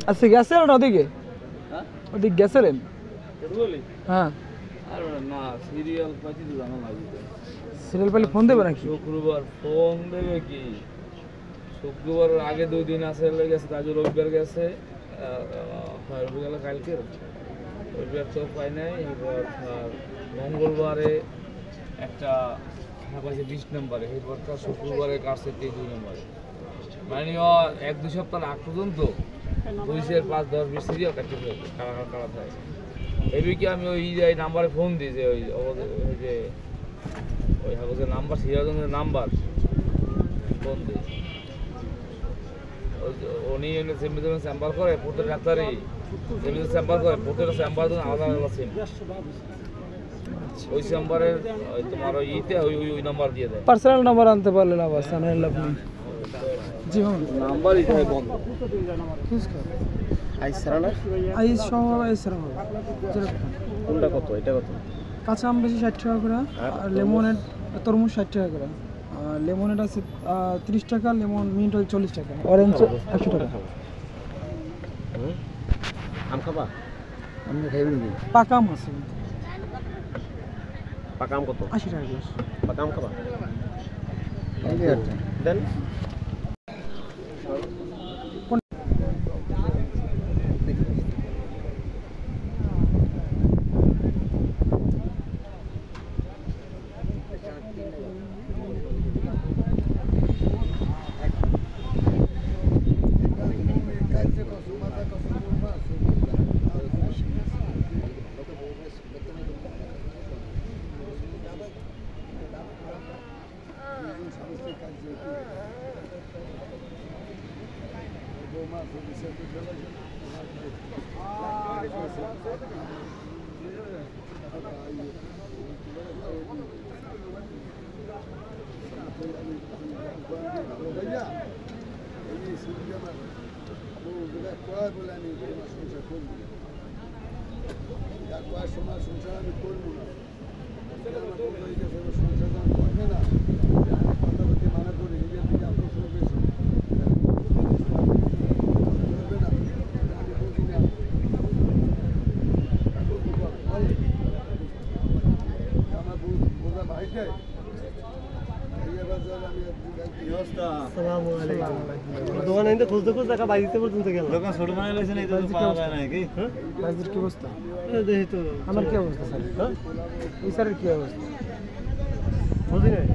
আচ্ছা গেছিলেন ওদিকে? ওদিকে গেছিলেন? হ্যাঁ না সিরিয়াল পাইছি তো জানা লাগবে। সিরিয়াল পেলে ফোন দেবে নাকি? শুক্রবার ফোন দেবে কি? শুক্রবারের আগে 2 দিন আছে গেছে, আজ রবিবার গেছে। রবিবার কালকে রবিবার তো পাই নাই। এবার মঙ্গলবারে একটা পাইছে 20 নম্বরে, এরপর শুক্রবারে কাটছে 23 নম্বরে। মানে 1-2 সপ্তাহ আগ পর্যন্ত 2, 5, 10, 20 সিরিয়াল কাটতে কাটা থাকে। এদিকে আমি ওই নাম্বারে ফোন দিই যে ওই যে ওই হাগজের নাম্বার সিরাজগঞ্জের নাম্বার ফোন দিই। উনি চেম্বার করে প্রত্যেক ডাক্তারই চেম্বার করে, প্রত্যেকটা চেম্বার আলাদা আলাদা সিম। ওই চেম্বারের তোমার ওই ওই নাম্বার দিয়ে দেয়। পার্সোনাল নাম্বার আনতে পারলেন আবার সানের লাভ নেই। জি হ্যাঁ নাম্বারই তাই বন্ধ। আইস সারানা আইস সহ আইস সারানা কোনটা কত? এটা কত? কাঁচা আম বেশি 60 টাকা করে, আর লেমনের তরমুজ 60 টাকা করে। লেমনের আছে 30 টাকা, লেমন মিন্ট 40 টাকা, অরেঞ্জ 100 টাকা। আম খাবা? আপনি খাইবেন কি? পাকা আম আছে। পাকা আম কত? 80 টাকা করে। পাকা আম খাবা? দেন দোকানে খুঁজতে খুঁজতে দেখা বাইরে পর্যন্ত গেল। দোকান ছোট বানাই লাইছেন, এই তো পাওয়া যায় না কি? হ্যাঁ বাজার কি অবস্থা? দেখি তো আমার কি অবস্থা স্যার? হ্যাঁ এই স্যারের কি অবস্থা? বুঝি নাই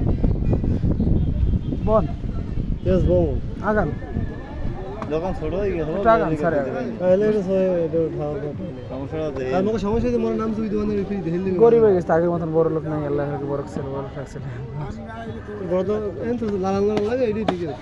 বল ইয়েস বউ আগান দোকান ছোট হয়ে গেছে। আগান স্যার তাহলে এটা ভালো সমস্যা আছে। আর আমাকে সমস্যা আছে, মোর নাম তুই দোকানে রেখে দিলি। গরিব হয়ে গেছে, আগের মতন বড় লোক নাই। আল্লাহ আমাকে বড় ছেলে বড় রাখছে। বড় তো এন তো লালান লালান লাগে, এটাই ঠিক আছে।